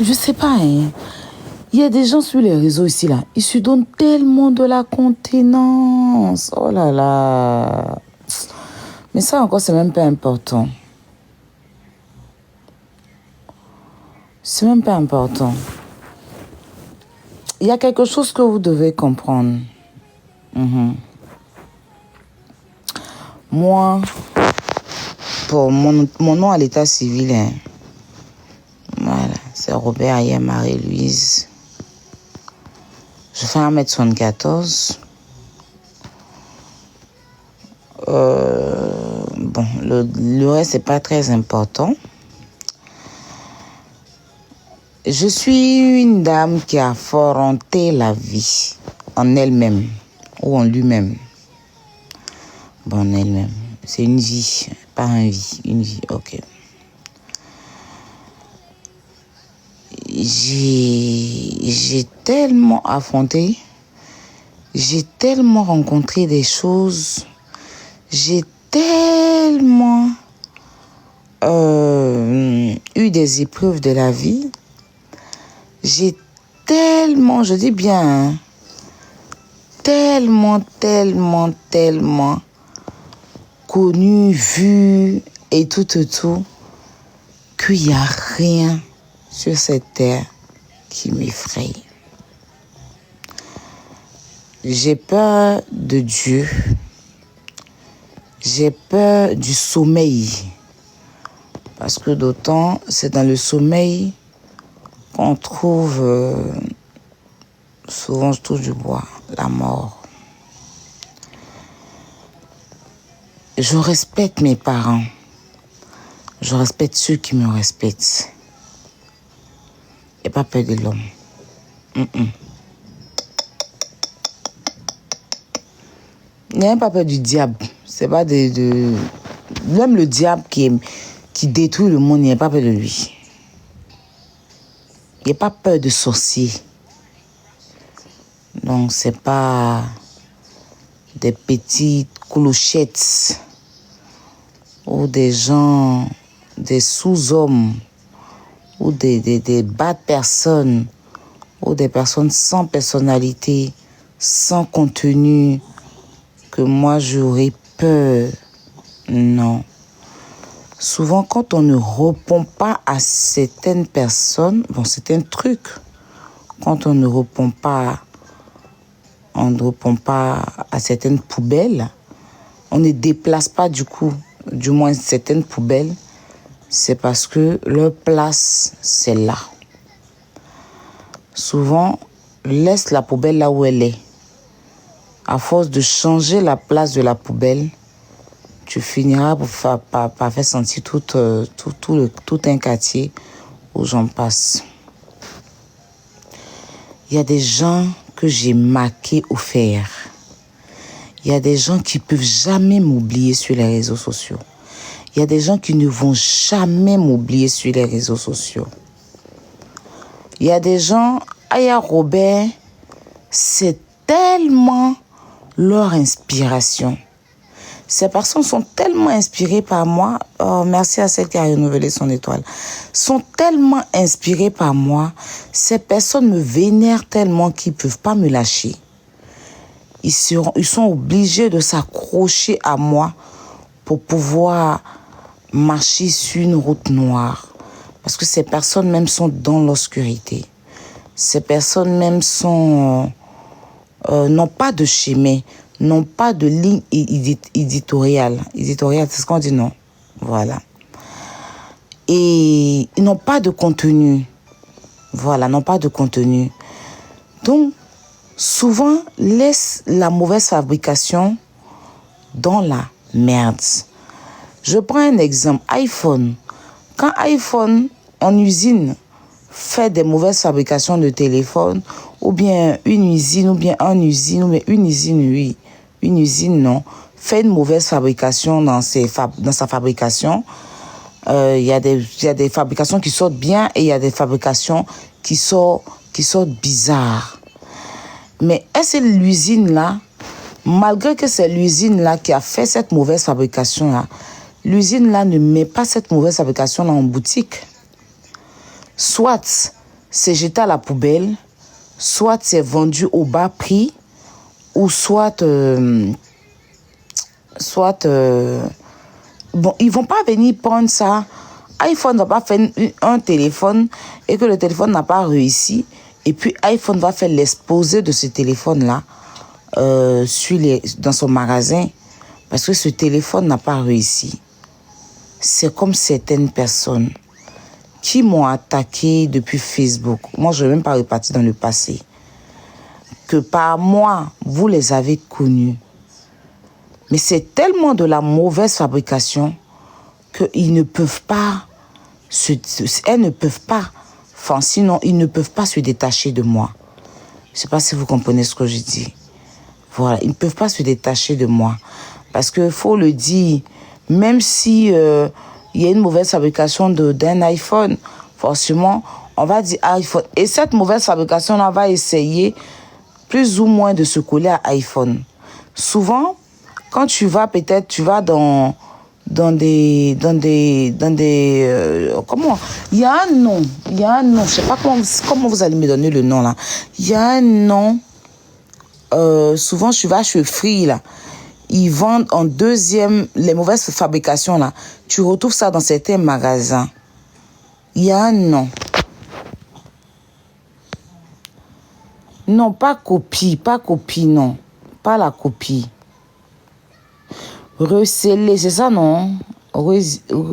je sais pas, hein. Il y a des gens sur les réseaux ici, là. Ils se donnent tellement de la contenance. Oh là là. Mais ça encore, c'est même pas important. C'est même pas important. Il y a quelque chose que vous devez comprendre. Moi, pour mon nom à l'état civil, hein, voilà, c'est Robert Aya Marie-Louise. Je fais 1m74. Bon, le reste, c'est pas très important. Je suis une dame qui a affronté la vie en elle-même ou en lui-même. Bon, en elle-même. C'est une vie, pas une vie, une vie, ok. J'ai tellement affronté, j'ai tellement rencontré des choses, j'ai tellement eu des épreuves de la vie, j'ai tellement, je dis bien, hein, tellement connu, vu et tout, qu'il n'y a rien sur cette terre qui m'effraie. J'ai peur de Dieu. J'ai peur du sommeil. Parce que d'autant, c'est dans le sommeil qu'on trouve, souvent je touche du bois, la mort. Je respecte mes parents. Je respecte ceux qui me respectent. Et pas peur de l'homme. Il n'y a pas peur du diable. C'est pas même le diable qui détruit le monde, il n'y a pas peur de lui. Il n'y a pas peur de sorcier. Donc, c'est pas des petites clochettes ou des gens, des sous-hommes ou des bas personnes ou des personnes sans personnalité, sans contenu, que moi j'aurais peur. Non. Souvent, quand on ne répond pas à certaines personnes, bon, c'est un truc. Quand on ne répond pas à certaines poubelles, on ne déplace pas du coup, du moins certaines poubelles, c'est parce que leur place, c'est là. Souvent, laisse la poubelle là où elle est. À force de changer la place de la poubelle, tu finiras par faire sentir tout un quartier où j'en passe. Il y a des gens que j'ai marqués au fer. Il y a des gens qui ne peuvent jamais m'oublier sur les réseaux sociaux. Il y a des gens qui ne vont jamais m'oublier sur les réseaux sociaux. Il y a des gens, Aya Robert, c'est tellement leur inspiration. Ces personnes sont tellement inspirées par moi. Oh, merci à celle qui a renouvelé son étoile. Sont tellement inspirées par moi. Ces personnes me vénèrent tellement qu'ils ne peuvent pas me lâcher. Ils sont obligés de s'accrocher à moi pour pouvoir marcher sur une route noire. Parce que ces personnes même sont dans l'obscurité. Ces personnes même n'ont pas de chemin, n'ont pas de ligne éditoriale. Éditoriale, c'est ce qu'on dit, non? Voilà. Et ils n'ont pas de contenu. Voilà, n'ont pas de contenu. Donc, souvent, laisse la mauvaise fabrication dans la merde. Je prends un exemple. iPhone. Quand iPhone, en usine, fait des mauvaises fabrications de téléphones, ou bien une usine, oui, une usine, non, fait une mauvaise fabrication dans sa fabrication, il y a des fabrications qui sortent bien et il y a des fabrications qui sortent bizarres. Mais est-ce que l'usine-là, malgré que c'est l'usine-là qui a fait cette mauvaise fabrication-là, l'usine-là ne met pas cette mauvaise fabrication en boutique. Soit c'est jeté à la poubelle, soit c'est vendu au bas prix, ou soit... bon, ils vont pas venir prendre ça. iPhone va pas faire un téléphone et que le téléphone n'a pas réussi. Et puis iPhone va faire l'exposé de ce téléphone-là dans son magasin parce que ce téléphone n'a pas réussi. C'est comme certaines personnes qui m'ont attaqué depuis Facebook. Moi, je ne vais même pas repartir dans le passé. Que par moi, vous les avez connus. Mais c'est tellement de la mauvaise fabrication qu'ils ne peuvent pas, elles ne peuvent pas, enfin sinon ils ne peuvent pas se détacher de moi. Je ne sais pas si vous comprenez ce que je dis. Voilà, ils ne peuvent pas se détacher de moi. Parce qu'il faut le dire, même si il y a une mauvaise fabrication d'un iPhone, forcément, on va dire iPhone. Et cette mauvaise fabrication-là va essayer plus ou moins de se coller à iPhone. Souvent, quand tu vas peut-être, tu vas dans des comment, il y a un nom, je sais pas comment vous allez me donner le nom là. Il y a un nom, souvent tu vas chez Free là, ils vendent en deuxième les mauvaises fabrications là. Tu retrouves ça dans certains magasins. Il y a un nom. Non, pas copie, non. Pas la copie. Recycler, c'est ça, non? Recycler,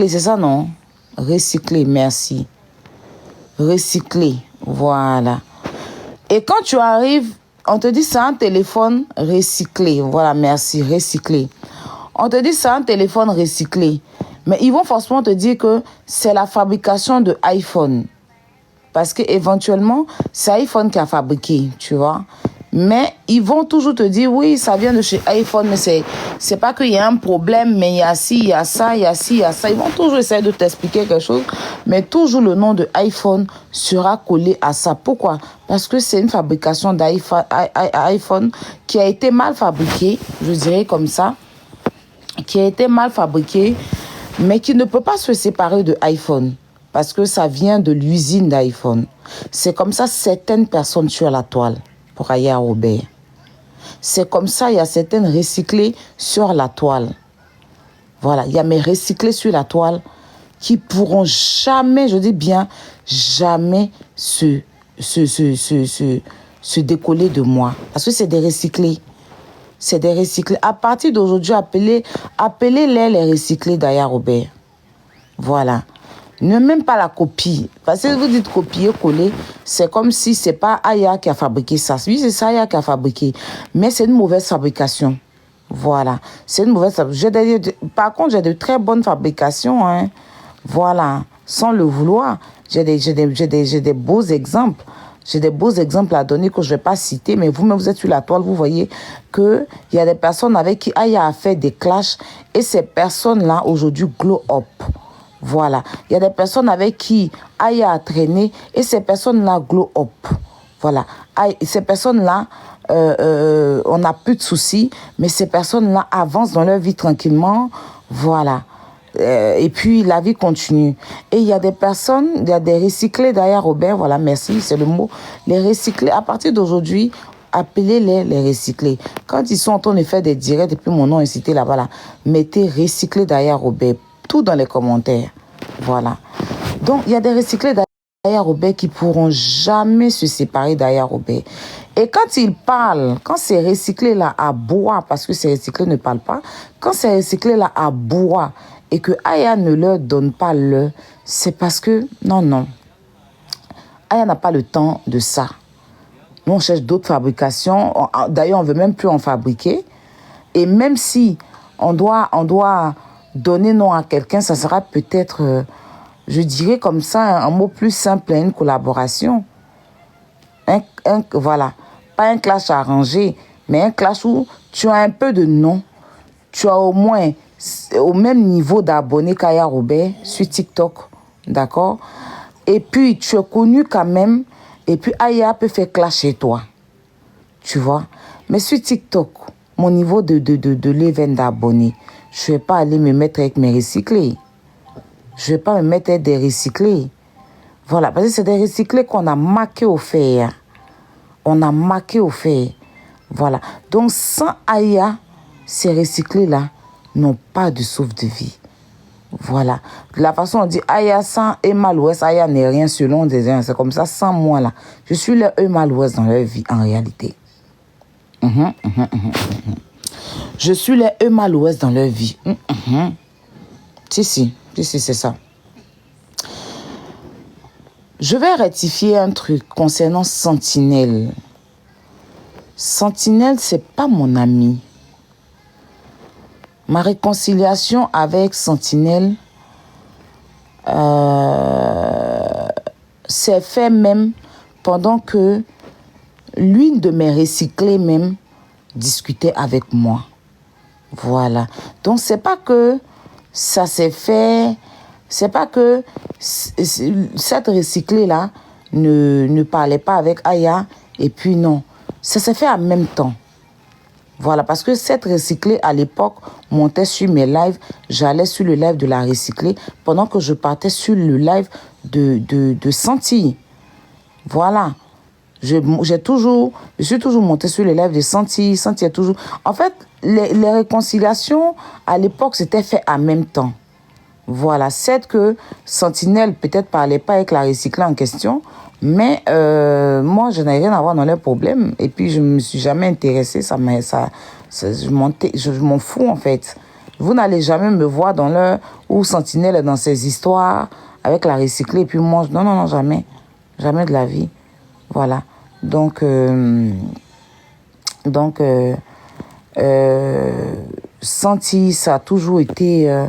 c'est ça, non? Recycler, merci. Recycler, voilà. Et quand tu arrives, on te dit c'est un téléphone recyclé. Voilà, merci, recyclé. On te dit c'est un téléphone recyclé. Mais ils vont forcément te dire que c'est la fabrication de iPhone. Parce qu'éventuellement, c'est iPhone qui a fabriqué, tu vois. Mais ils vont toujours te dire, oui, ça vient de chez iPhone, mais c'est pas qu'il y a un problème, mais il y a ci, il y a ça, il y a ci, il y a ça. Ils vont toujours essayer de t'expliquer quelque chose, mais toujours le nom de iPhone sera collé à ça. Pourquoi? Parce que c'est une fabrication d'iPhone qui a été mal fabriquée, je dirais comme ça, qui a été mal fabriquée, mais qui ne peut pas se séparer de iPhone. Parce que ça vient de l'usine d'iPhone. C'est comme ça certaines personnes sur la toile pour Aya Robert. C'est comme ça, il y a certaines recyclées sur la toile. Voilà, il y a mes recyclés sur la toile qui pourront jamais, je dis bien, jamais se décoller de moi. Parce que c'est des recyclés. C'est des recyclés. À partir d'aujourd'hui, appelez-les les recyclés d'Aya Robert. Voilà. Ne même pas la copie. Parce que vous dites copier-coller, c'est comme si c'est pas Aya qui a fabriqué ça. Oui, c'est ça Aya qui a fabriqué. Mais c'est une mauvaise fabrication. Voilà. C'est une mauvaise fabrication. Par contre, j'ai de très bonnes fabrications. Hein. Voilà. Sans le vouloir. J'ai des beaux exemples. J'ai des beaux exemples à donner que je ne vais pas citer, mais vous-même, vous êtes sur la toile, vous voyez qu'il y a des personnes avec qui Aya a fait des clashs et ces personnes-là, aujourd'hui, glow up. Voilà. Il y a des personnes avec qui Aya a traîné et ces personnes-là glow up. Voilà. Ces personnes-là, on n'a plus de soucis, mais ces personnes-là avancent dans leur vie tranquillement. Voilà. Et puis, la vie continue. Et il y a des personnes, il y a des recyclés derrière Robert. Voilà, merci, c'est le mot. Les recyclés, à partir d'aujourd'hui, appelez-les les recyclés. Quand ils sont en train de faire des directs, et puis mon nom est cité là-bas, là, mettez recyclés derrière Robert. Tout dans les commentaires. Voilà. Donc, il y a des recyclés derrière Robert qui pourront jamais se séparer derrière Robert. Et quand ils parlent, quand ces recyclés-là aboient, parce que ces recyclés ne parlent pas, quand ces recyclés-là aboient et que Aya ne leur donne pas l'heure, c'est parce que, non. Aya n'a pas le temps de ça. Nous, on cherche d'autres fabrications. D'ailleurs, on ne veut même plus en fabriquer. Et même si on doit donner nom à quelqu'un, ça sera peut-être, je dirais comme ça, un mot plus simple, une collaboration. Voilà. Pas un clash arrangé, mais un clash où tu as un peu de nom. Tu as au moins au même niveau d'abonnés qu'Aya Robert sur TikTok. D'accord? Et puis, tu es connu quand même. Et puis, Aya peut faire clasher toi. Tu vois? Mais sur TikTok, mon niveau de l'événement d'abonnés, je ne vais pas aller me mettre avec mes recyclés. Je ne vais pas me mettre à être des recyclés. Voilà, parce que c'est des recyclés qu'on a marqués au fer. On a marqué au fer. Voilà. Donc, sans Aya, ces recyclés-là n'ont pas de sauve de vie. Voilà. De la façon, on dit Aya sans Emma l'Ouest, Aya n'est rien selon des uns. C'est comme ça, sans moi, là. Je suis leur Emma l'Ouest dans leur vie, en réalité. Je suis leur Emma l'Ouest dans leur vie. Si, c'est ça. Je vais rectifier un truc concernant Sentinelle. Sentinelle, c'est pas mon ami. Ma réconciliation avec Sentinelle s'est fait même pendant que l'une de mes recyclées même discutait avec moi. Voilà. Donc, c'est pas que ça s'est fait... C'est pas que cette recyclée-là ne parlait pas avec Aya et puis non. Ça s'est fait en même temps. Voilà, parce que cette recyclée, à l'époque, montait sur mes lives. J'allais sur le live de la recyclée pendant que je partais sur le live de Santi. Voilà. Je suis toujours montée sur le live de Santi. Santi est toujours... En fait, les réconciliations, à l'époque, c'était fait en même temps. Voilà, c'est que Sentinelle peut-être parlait pas avec la recyclée en question, mais moi, je n'ai rien à voir dans leurs problèmes. Et puis, je ne me suis jamais intéressée. Je m'en fous, en fait. Vous n'allez jamais me voir dans leur... où Sentinelle est dans ses histoires avec la recyclée. Et puis moi, non, jamais. Jamais de la vie. Voilà. Donc Santi, ça a toujours été...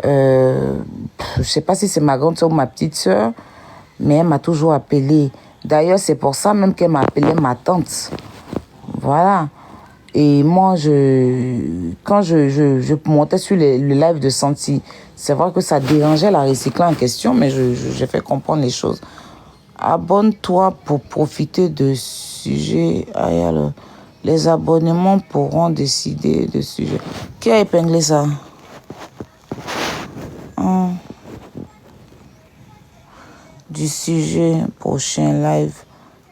je sais pas si c'est ma grande soeur ou ma petite soeur, mais elle m'a toujours appelée. D'ailleurs, c'est pour ça même qu'elle m'a appelée ma tante. Voilà. Et moi, quand je montais sur le live de Santi, c'est vrai que ça dérangeait la recyclée en question, mais j'ai fait comprendre les choses. Abonne-toi pour profiter de sujets. Alors, les abonnements pourront décider de sujets. Qui a épinglé ça? Du sujet prochain live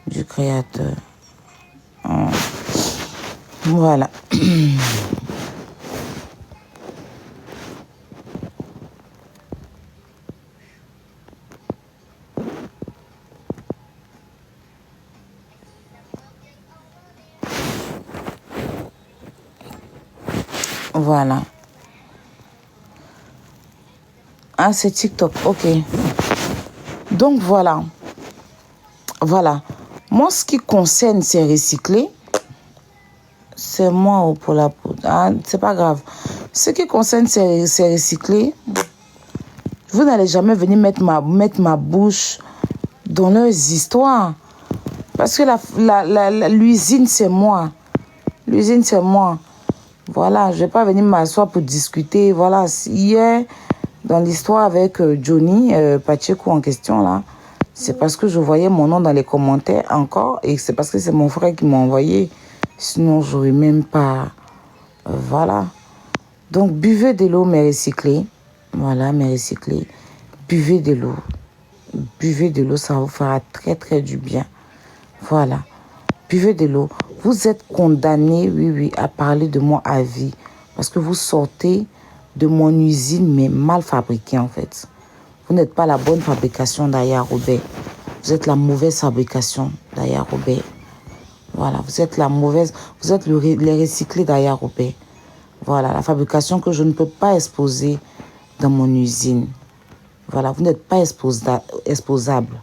du créateur. Voilà. Voilà. Ah, c'est TikTok. Ok. Donc, voilà. Voilà. Moi, ce qui concerne ces recyclés, c'est moi pour la poudre. Ah, c'est pas grave. Ce qui concerne ces recyclés, vous n'allez jamais venir mettre ma bouche dans leurs histoires. Parce que l'usine, c'est moi. L'usine, c'est moi. Voilà, je ne vais pas venir m'asseoir pour discuter. Voilà, hier, dans l'histoire avec Johnny Pacheco en question, là, c'est parce que je voyais mon nom dans les commentaires encore. Et c'est parce que c'est mon frère qui m'a envoyé. Sinon, je n'aurais même pas... voilà. Donc, buvez de l'eau, mes recyclés. Voilà, mes recyclés. Buvez de l'eau. Buvez de l'eau, ça vous fera très, très du bien. Voilà. Buvez de l'eau. Vous êtes condamnés, oui, à parler de moi à vie. Parce que vous sortez de mon usine, mais mal fabriquée, en fait. Vous n'êtes pas la bonne fabrication d'Aya Robert. Vous êtes la mauvaise fabrication d'Aya Robert. Voilà, vous êtes la mauvaise... Vous êtes les recyclés d'Aya Robert. Voilà, la fabrication que je ne peux pas exposer dans mon usine. Voilà, vous n'êtes pas exposable.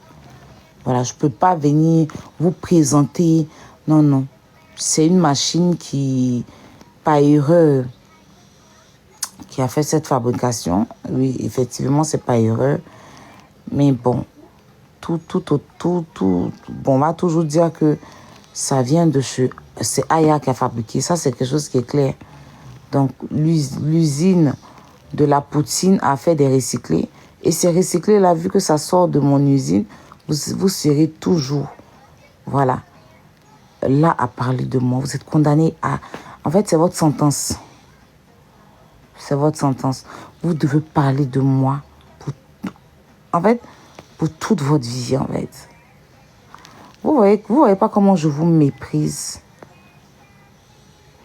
Voilà, je ne peux pas venir vous présenter. Non. C'est une machine qui, par erreur, qui a fait cette fabrication. Oui, effectivement, c'est pas erreur. Mais bon, bon, on va toujours dire que ça vient de chez... C'est Aya qui a fabriqué. Ça, c'est quelque chose qui est clair. Donc, l'usine de la poutine a fait des recyclés. Et ces recyclés-là, vu que ça sort de mon usine, vous serez toujours, voilà, là à parler de moi. Vous êtes condamné à... En fait, c'est votre sentence. C'est votre sentence. Vous devez parler de moi En fait, pour toute votre vie, en fait. Vous voyez pas comment je vous méprise.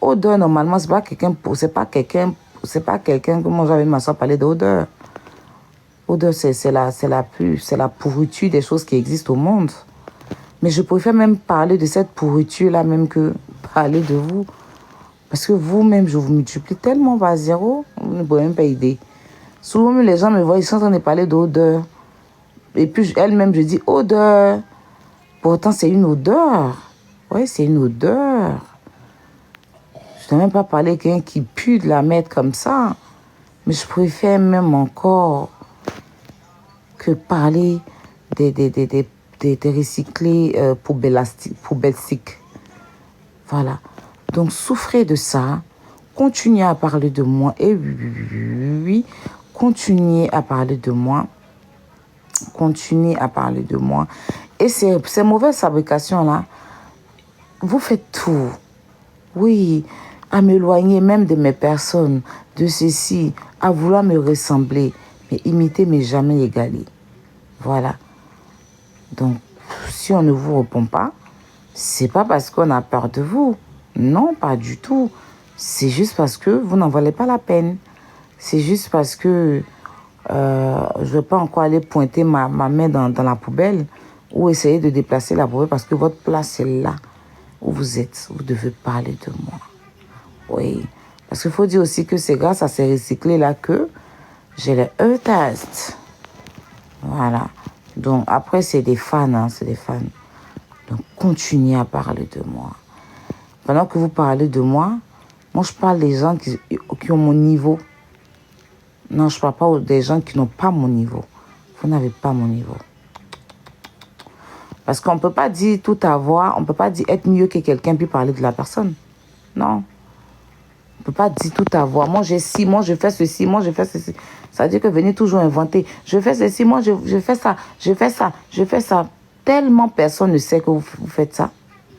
Odeur, normalement, c'est pas quelqu'un que moi j'avais ma soeur parler d'odeur. Odeur, c'est la pourriture des choses qui existent au monde. Mais je préfère même parler de cette pourriture-là même que parler de vous. Parce que vous-même, je vous multiplie tellement par zéro, vous ne pouvez même pas aider. Souvent, les gens me voient, ils sont en train de parler d'odeur. Et puis, elle-même, je dis odeur. Pourtant, c'est une odeur. Oui, c'est une odeur. Je n'ai même pas parlé de quelqu'un qui pue de la mettre comme ça. Mais je préfère même encore que parler des recyclés poubellistiques. Voilà. Donc, souffrez de ça. Continuez à parler de moi. Et oui, continuez à parler de moi. Continuez à parler de moi. Et ces mauvaises fabrications-là, vous faites tout. Oui, à m'éloigner même de mes personnes, de ceci, à vouloir me ressembler. Mais imiter, mais jamais égaler. Voilà. Donc, si on ne vous répond pas, c'est pas parce qu'on a peur de vous. Non, pas du tout. C'est juste parce que vous n'en valez pas la peine. C'est juste parce que je ne vais pas encore aller pointer ma main dans la poubelle ou essayer de déplacer la poubelle parce que votre place est là où vous êtes. Vous devez parler de moi. Oui. Parce qu'il faut dire aussi que c'est grâce à ces recyclés-là que j'ai le E-test. Voilà. Donc, après, c'est des fans, hein, c'est des fans. Donc, continuez à parler de moi. Pendant que vous parlez de moi, moi, je parle des gens qui ont mon niveau. Non, je ne parle pas des gens qui n'ont pas mon niveau. Vous n'avez pas mon niveau. Parce qu'on ne peut pas dire tout avoir, on ne peut pas dire être mieux que quelqu'un puis parler de la personne. Non. On ne peut pas dire tout avoir. Moi, j'ai ci, moi, je fais ceci, moi, je fais ceci. Ça veut dire que venez toujours inventer. Je fais ceci, moi, je fais ça, je fais ça, je fais ça. Tellement personne ne sait que vous faites ça.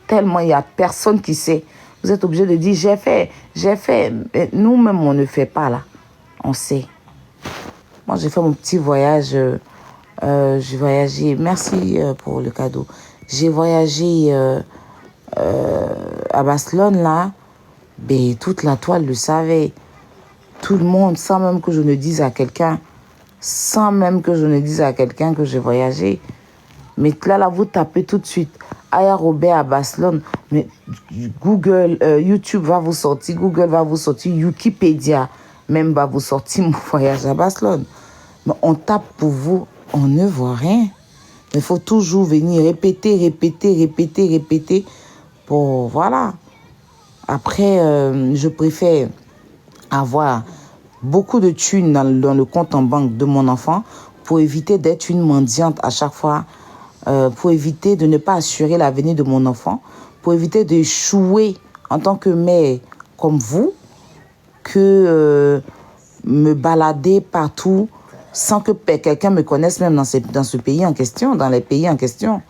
Tellement il n'y a personne qui sait. Vous êtes obligé de dire j'ai fait. Nous-mêmes, on ne fait pas là. On sait. Moi, j'ai fait mon petit voyage. J'ai voyagé. Merci pour le cadeau. J'ai voyagé à Barcelone là. Ben, toute la toile le savait. Tout le monde, sans même que je ne dise à quelqu'un. Sans même que je ne dise à quelqu'un que j'ai voyagé. Mais là, vous tapez tout de suite Aya Robert à Barcelone. Mais Google, YouTube va vous sortir. Google va vous sortir. Wikipédia même va vous sortir mon voyage à Barcelone. Mais on tape pour vous, on ne voit rien. Mais il faut toujours venir répéter. Pour, voilà. Après, je préfère avoir beaucoup de thunes dans le compte en banque de mon enfant pour éviter d'être une mendiante à chaque fois, pour éviter de ne pas assurer l'avenir de mon enfant, pour éviter d'échouer en tant que mère comme vous, que me balader partout sans que quelqu'un me connaisse même dans ce pays en question, dans les pays en question.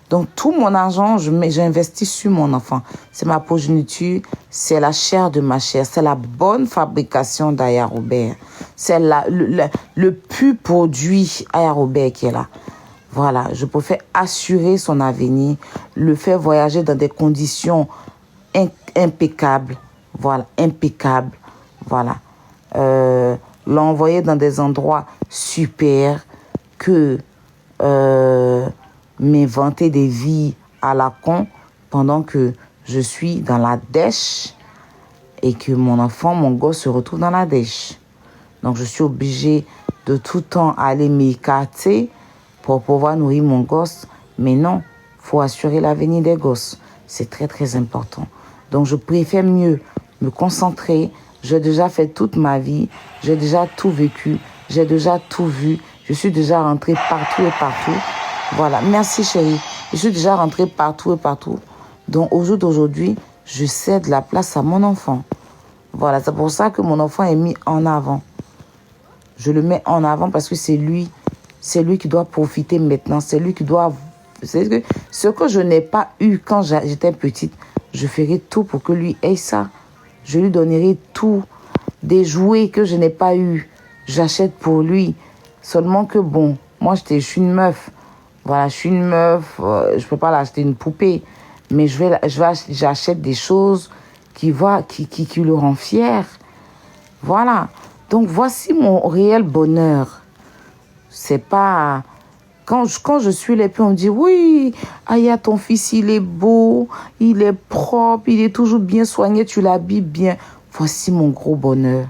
Donc, tout mon argent, j'investis sur mon enfant. C'est ma progéniture, c'est la chair de ma chair, c'est la bonne fabrication d'Aya Robert. C'est le pur produit Aya Robert qui est là. Voilà, je préfère assurer son avenir, le faire voyager dans des conditions impeccables. Voilà, impeccables. Voilà. L'envoyer dans des endroits super que... m'inventer des vies à la con pendant que je suis dans la dèche et que mon enfant, mon gosse se retrouve dans la dèche. Donc, je suis obligée de tout le temps aller m'écarter pour pouvoir nourrir mon gosse. Mais non, il faut assurer l'avenir des gosses. C'est très, très important. Donc, je préfère mieux me concentrer. J'ai déjà fait toute ma vie. J'ai déjà tout vécu. J'ai déjà tout vu. Je suis déjà rentrée partout et partout. Voilà, merci chérie. Je suis déjà rentrée partout et partout. Donc au jour d'aujourd'hui, je cède la place à mon enfant. Voilà, c'est pour ça que mon enfant est mis en avant. Je le mets en avant parce que c'est lui qui doit profiter maintenant. C'est lui qui doit... Ce que je n'ai pas eu quand j'étais petite, je ferai tout pour que lui ait ça. Je lui donnerai tout. Des jouets que je n'ai pas eu, j'achète pour lui. Seulement que bon... Moi, je suis une meuf. Voilà, je suis une meuf. Je peux pas l'acheter une poupée. Mais j'achète des choses qui le rend fier. Voilà. Donc, voici mon réel bonheur. C'est pas... Quand je suis là, puis on me dit, oui, Aya, ton fils, il est beau, il est propre, il est toujours bien soigné, tu l'habilles bien. Voici mon gros bonheur.